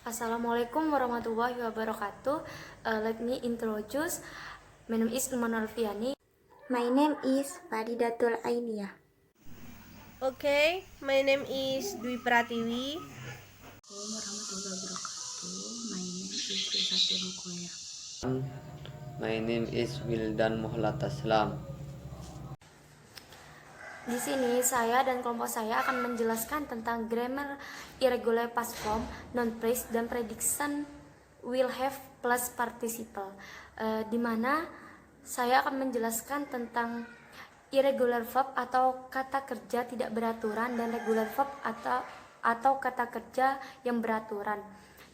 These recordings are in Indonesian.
Assalamualaikum warahmatullahi wabarakatuh. Let me introduce. My name is Ilman Alfiani. My name is Faridatul Ainiyah. Okay, my name is Dwi Pratiwi. Assalamualaikum warahmatullahi wabarakatuh. My name is Rizati Rukoya. My name is Wildan Muhlat Aslam. Di sini saya dan kelompok saya akan menjelaskan tentang grammar, irregular past form, non-phrase, dan prediction will have plus participle. Di mana saya akan menjelaskan tentang irregular verb atau kata kerja tidak beraturan dan regular verb atau kata kerja yang beraturan.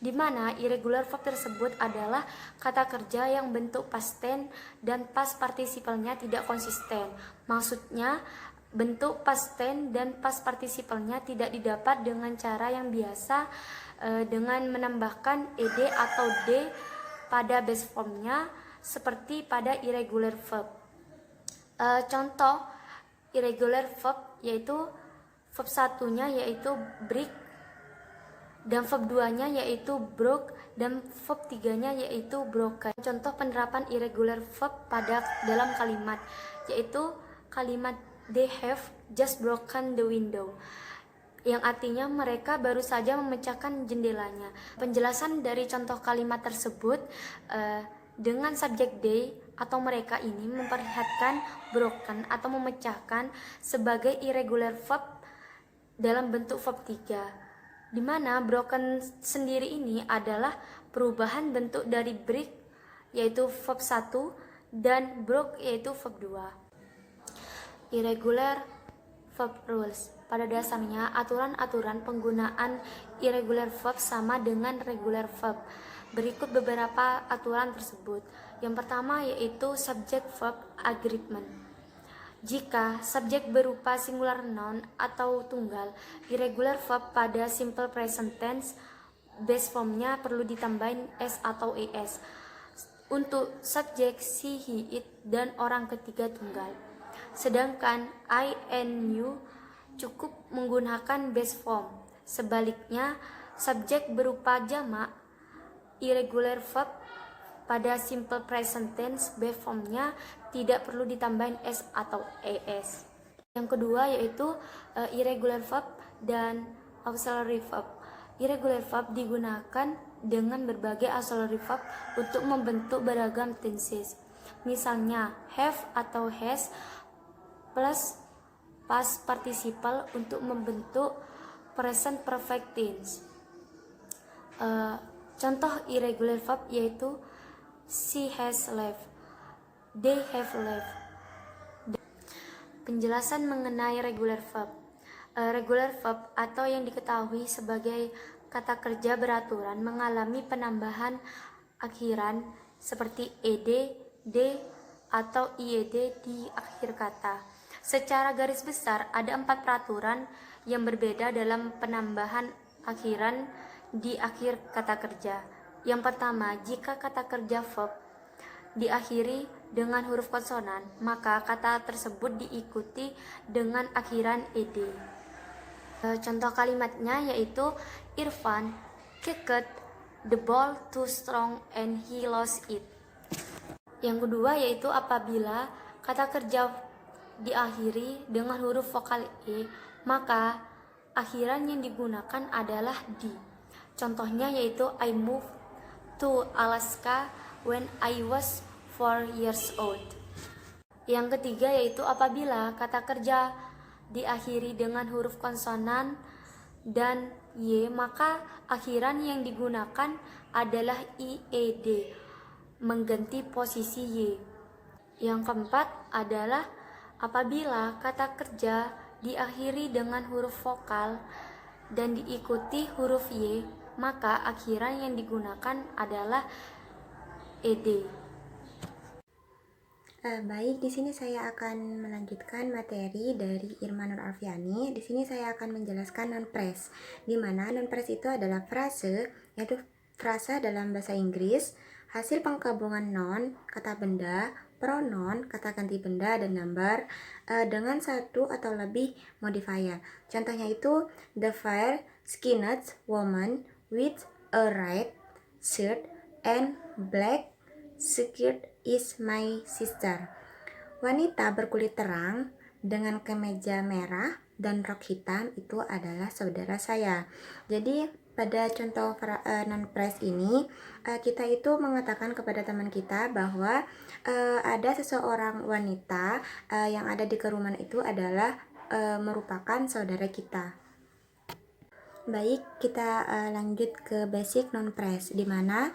Di mana irregular verb tersebut adalah kata kerja yang bentuk past tense dan past participle-nya tidak konsisten. Maksudnya bentuk past tense dan past participle-nya tidak didapat dengan cara yang biasa, dengan menambahkan ed atau d pada base form-nya seperti pada irregular verb. Contoh irregular verb yaitu verb satunya yaitu break, dan verb 2-nya yaitu broke, dan verb 3-nya yaitu broken. Contoh penerapan irregular verb dalam kalimat yaitu kalimat they have just broken the window, yang artinya mereka baru saja memecahkan jendelanya. Penjelasan dari contoh kalimat tersebut dengan subjek they atau mereka ini memperlihatkan broken atau memecahkan sebagai irregular verb dalam bentuk verb 3, di mana broken sendiri ini adalah perubahan bentuk dari break yaitu verb 1 dan broke yaitu verb 2. Irregular verb rules. Pada dasarnya, aturan-aturan penggunaan irregular verb sama dengan regular verb. Berikut beberapa aturan tersebut. Yang pertama yaitu subject verb agreement. Jika subjek berupa singular noun atau tunggal, irregular verb pada simple present tense, base formnya perlu ditambahin s atau es. Untuk subjek she, he, it, dan orang ketiga tunggal. Sedangkan I and you cukup menggunakan base form. Sebaliknya, subjek berupa jamak, irregular verb pada simple present tense base formnya tidak perlu ditambahin s atau es. Yang kedua yaitu irregular verb dan auxiliary verb. Irregular verb digunakan dengan berbagai auxiliary verb untuk membentuk beragam tenses. Misalnya have atau has plus past participle untuk membentuk present perfect tense. Contoh irregular verb yaitu she has left, they have left. Penjelasan mengenai regular verb. Regular verb atau yang diketahui sebagai kata kerja beraturan mengalami penambahan akhiran seperti ed, d, atau ied di akhir kata. Secara garis besar ada 4 peraturan yang berbeda dalam penambahan akhiran di akhir kata kerja. Yang pertama, jika kata kerja verb diakhiri dengan huruf konsonan, maka kata tersebut diikuti dengan akhiran ed. Contoh kalimatnya yaitu Irfan kicked the ball too strong and he lost it. Yang kedua yaitu apabila kata kerja diakhiri dengan huruf vokal e, maka akhiran yang digunakan adalah di. Contohnya yaitu I moved to Alaska when I was 4 years old. Yang ketiga yaitu apabila kata kerja diakhiri dengan huruf konsonan dan y, maka akhiran yang digunakan adalah ied, mengganti posisi y. Yang keempat adalah apabila kata kerja diakhiri dengan huruf vokal dan diikuti huruf y, maka akhiran yang digunakan adalah ed. Baik, di sini saya akan melanjutkan materi dari Irmanur Alfiani. Di sini saya akan menjelaskan non-phrase, di mana non-phrase itu adalah frase, yaitu frasa dalam bahasa Inggris, hasil penggabungan noun, kata benda, pronoun, kata ganti benda, dan number dengan satu atau lebih modifier. Contohnya itu the fair skinned woman with a red shirt and black skirt is my sister. Wanita berkulit terang dengan kemeja merah dan rok hitam itu adalah saudara saya. Jadi pada contoh non-phrase ini kita itu mengatakan kepada teman kita bahwa ada seseorang wanita yang ada di kerumunan itu adalah merupakan saudara kita. Baik, kita lanjut ke basic non-phrase, di mana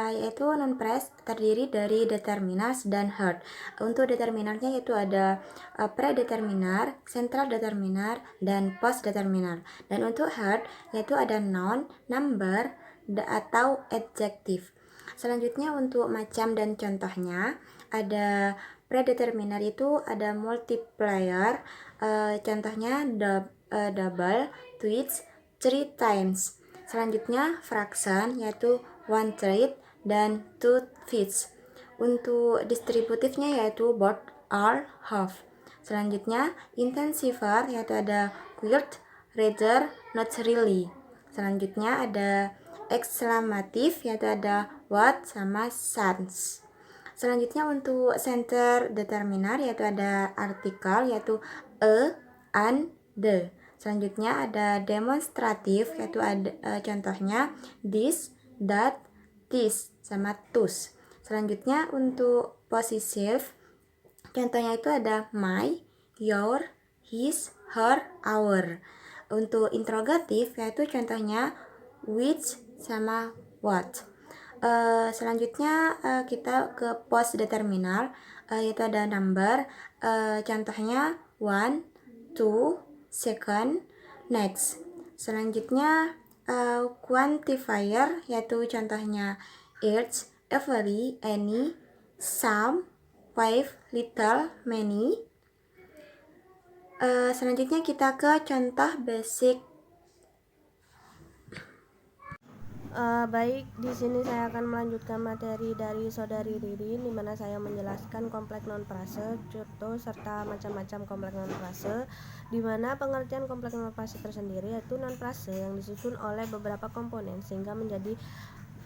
yaitu non-phrase terdiri dari determiners dan heard. Untuk determinernya yaitu ada predeterminer, central determiner, dan post determiner. Dan untuk heard yaitu ada noun, number, atau adjective. Selanjutnya untuk macam dan contohnya ada predeterminer itu ada multiplier, contohnya double, twist, 3 times. Selanjutnya fraction yaitu 1/3 dan 2/5. Untuk distributifnya yaitu both, all, half. Selanjutnya intensiver yaitu ada quite, rather, not really. Selanjutnya ada exclamatif yaitu ada what sama sans. Selanjutnya untuk center determiner yaitu ada artikel yaitu a, an, the. Selanjutnya ada demonstratif yaitu ada contohnya this, that, this sama those. Selanjutnya untuk possessive contohnya itu ada my, your, his, her, our. Untuk interrogatif yaitu contohnya which sama what. Selanjutnya kita ke post determinal yaitu ada number, contohnya 1, 2, second, next. Selanjutnya quantifier yaitu contohnya each, every, any, some, five, little, many. Selanjutnya kita ke contoh basic. Baik, di sini saya akan melanjutkan materi dari saudari Ririn, di mana saya menjelaskan kompleks non-frase, contoh serta macam-macam kompleks non-frase, di mana pengertian kompleks non-frase tersendiri yaitu non-frase yang disusun oleh beberapa komponen sehingga menjadi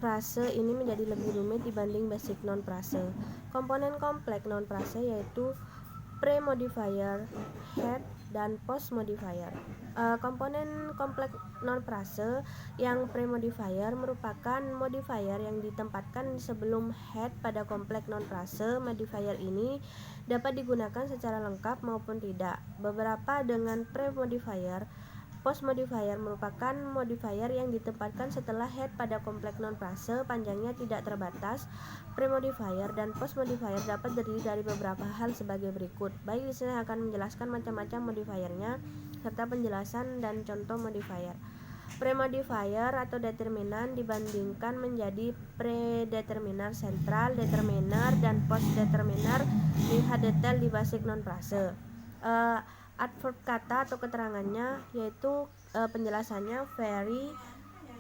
frase ini menjadi lebih rumit dibanding basic non-frase. Komponen kompleks non-frase yaitu pre-modifier, head, dan post modifier. Komponen kompleks non-frase yang pre-modifier merupakan modifier yang ditempatkan sebelum head pada kompleks non-frase. Modifier ini dapat digunakan secara lengkap maupun tidak. Beberapa dengan pre-modifier. Post modifier merupakan modifier yang ditempatkan setelah head pada kompleks non-frase, panjangnya tidak terbatas. Pre-modifier dan post modifier dapat terdiri dari beberapa hal sebagai berikut. Baik, di sini akan menjelaskan macam-macam modifiernya serta penjelasan dan contoh modifier. Pre-modifier atau determinan dibandingkan menjadi predeterminer sentral, determiner, dan post determiner. Lihat detail di basic non-frase. Adverb kata atau keterangannya yaitu penjelasannya very,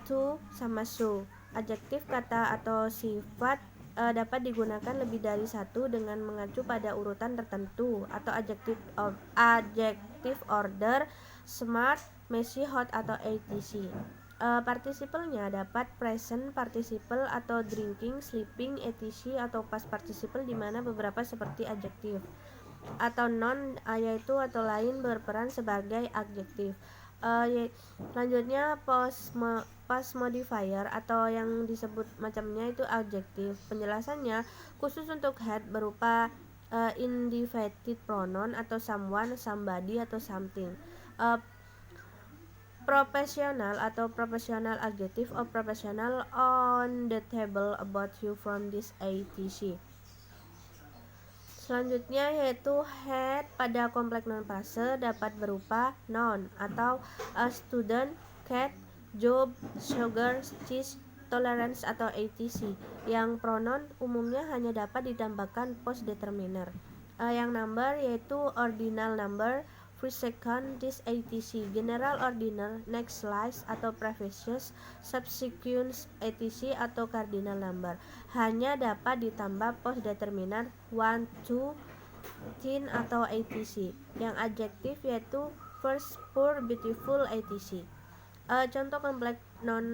to, sama so. Adjektif kata atau sifat dapat digunakan lebih dari satu dengan mengacu pada urutan tertentu atau adjective order, smart, messy, hot, atau etc. Partisipalnya dapat present participle atau drinking, sleeping, etc. atau past participle di mana beberapa seperti adjektif atau non yaitu atau lain berperan sebagai adjektif. Selanjutnya past modifier atau yang disebut macamnya itu adjektif. Penjelasannya khusus untuk head berupa indicated pronoun atau someone, somebody, atau something. Profesional atau professional adjective or professional on the table about you from this etc. Selanjutnya yaitu head pada kompleks non-frase dapat berupa noun atau student, cat, job, sugar, cheese, tolerance, atau etc. Yang pronoun umumnya hanya dapat ditambahkan post determiner. Yang number yaitu ordinal number, first, second, this, etc. General ordinal, next, last, atau previous, subsequent, etc. atau cardinal number hanya dapat ditambah post determiner 1, 2, 10 atau etc. Yang adjektif yaitu first, poor, beautiful, etc. Contoh kompleks non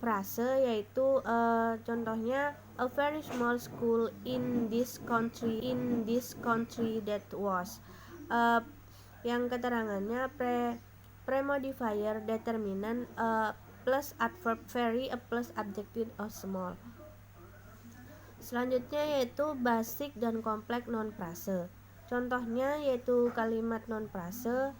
frase, yaitu contohnya a very small school in this country that was. Yang keterangannya premodifier determinant plus adverb very plus adjective of small. Selanjutnya yaitu basic dan kompleks non frase. Contohnya yaitu kalimat non frase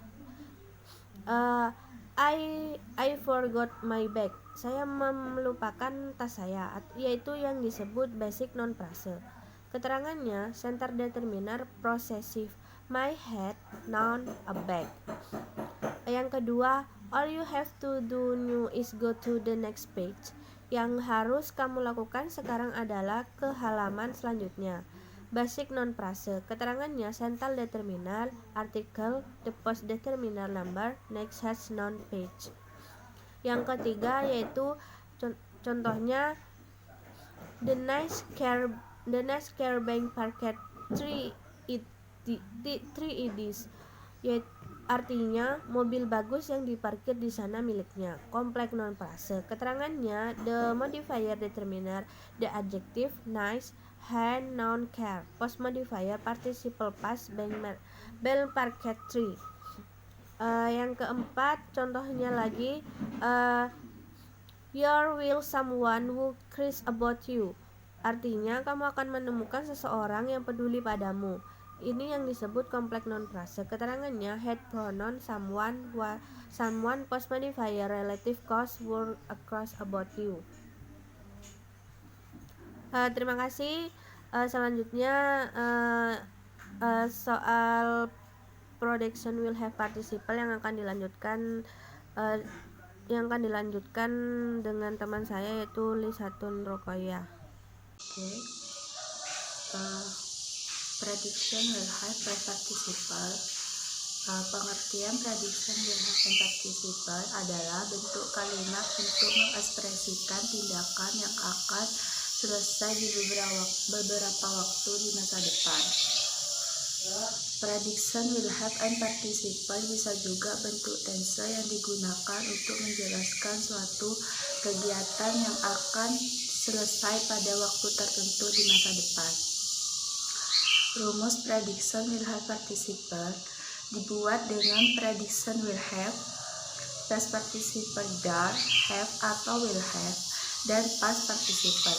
I forgot my bag. Saya melupakan tas saya, yaitu yang disebut basic non frase. Keterangannya center determiner possessive. My head noun a bag. Yang kedua, all you have to do now is go to the next page. Yang harus kamu lakukan sekarang adalah ke halaman selanjutnya. Basic non frase. Keterangannya central determiner, article, the post determiner number, next has noun page. Yang ketiga yaitu contohnya the nice car being parked 3 is. Artinya mobil bagus yang diparkir di sana miliknya. Kompleks non frase. Keterangannya the modifier determiner, the adjective nice, hand noun car, post modifier participle past bell parked tree. Yang keempat contohnya lagi your will someone who cares about you. Artinya kamu akan menemukan seseorang yang peduli padamu. Ini yang disebut kompleks non frase. Keterangannya head pronoun someone post modifier relative cause word across about you. Terima kasih. Selanjutnya soal production will have participle yang akan dilanjutkan dengan teman saya yaitu Lisatun Rokoya. Prediction will have participle. Pengertian prediction will have participle adalah bentuk kalimat untuk mengekspresikan tindakan yang akan selesai di beberapa waktu di masa depan. Prediction will have participle bisa juga bentuk tense yang digunakan untuk menjelaskan suatu kegiatan yang akan selesai pada waktu tertentu di masa depan. Rumus prediction will have participle dibuat dengan prediction will have, past participle dar, have atau will have, dan past participle.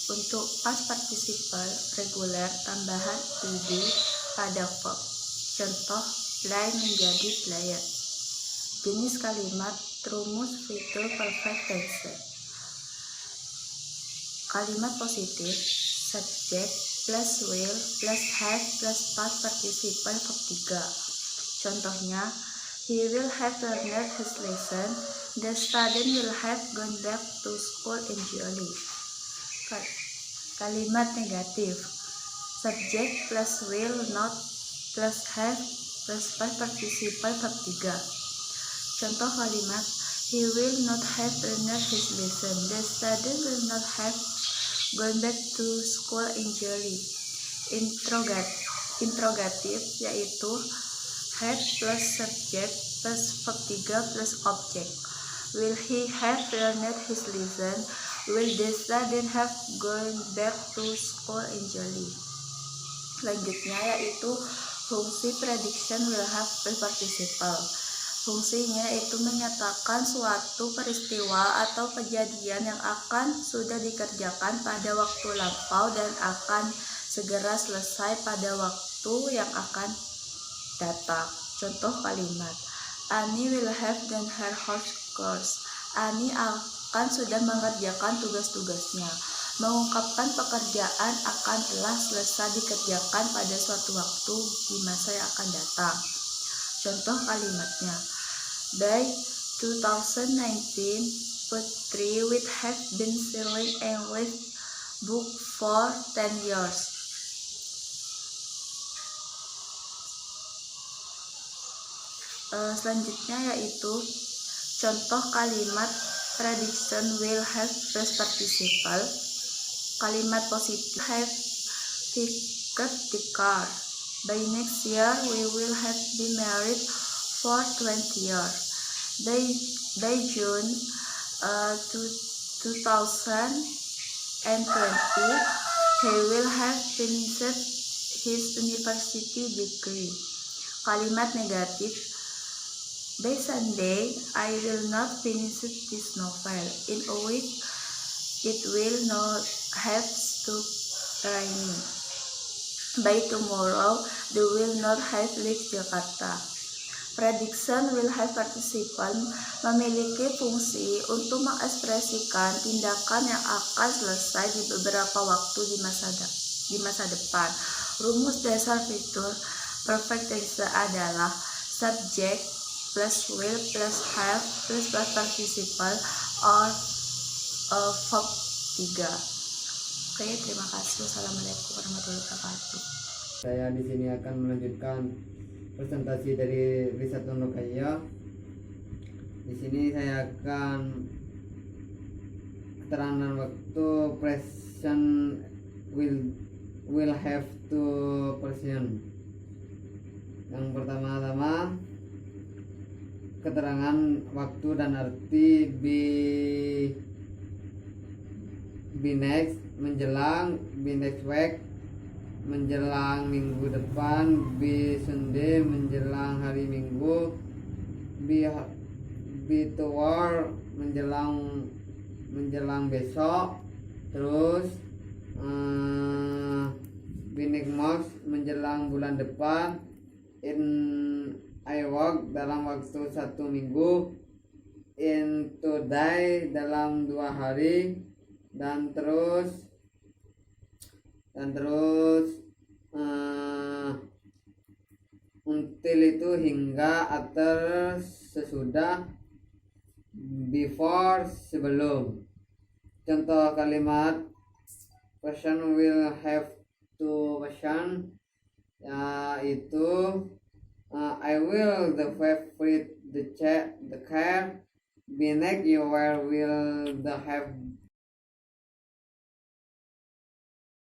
Untuk past participle reguler tambahan ed pada verb. Contoh, play menjadi player. Jenis kalimat rumus future perfect tense. Kalimat positif subject plus will plus have plus past participle verb 3. Contohnya, he will have learned his lesson. The student will have gone back to school enjoying. Kalimat negatif subject plus will not plus have plus past participle verb 3. Contoh kalimat, he will not have learned his lesson. The student will not have gone back to school enjoying. Interrogatif yaitu have plus subject plus verb 3 plus object. Will he have learned his lesson? Will the student have gone back to school enjoying? Selanjutnya yaitu fungsi prediction will have participle. Fungsinya itu menyatakan suatu peristiwa atau kejadian yang akan sudah dikerjakan pada waktu lampau dan akan segera selesai pada waktu yang akan datang. Contoh kalimat, Annie will have done her homework. Annie akan sudah mengerjakan tugas-tugasnya. Mengungkapkan pekerjaan akan telah selesai dikerjakan pada suatu waktu di masa yang akan datang. Contoh kalimatnya, by 2019, Putri would have been selling English book for 10 years. Selanjutnya yaitu contoh kalimat prediction will have plus participle. Kalimat positif have picked the car. By next year we will have been married for 20 years. By June 2020, he will have finished his university degree. Kalimat negatif. By Sunday, I will not finish this novel. In a week, it will not have stopped raining. By tomorrow, they will not have left Jakarta. Prediction will have participle memiliki fungsi untuk mengekspresikan tindakan yang akan selesai di beberapa waktu di masa depan. Rumus dasar fitur perfect tense adalah subject plus will plus have plus participle or verb 3. Oke, terima kasih. Wassalamualaikum warahmatullahi wabarakatuh. Saya di sini akan melanjutkan presentasi dari riset Nurkaya. Di sini saya akan keterangan waktu present will have to present. Yang pertama-tama keterangan waktu dan arti be next menjelang, be next week menjelang minggu depan, be Sunday menjelang hari Minggu, be toward menjelang besok, terus be next month menjelang bulan depan, in I work dalam waktu 1 minggu, in today dalam 2 hari, dan terus until itu hingga, after sesudah, before sebelum. Contoh kalimat person will have to person yaitu I will the favorite the care, be next you will the have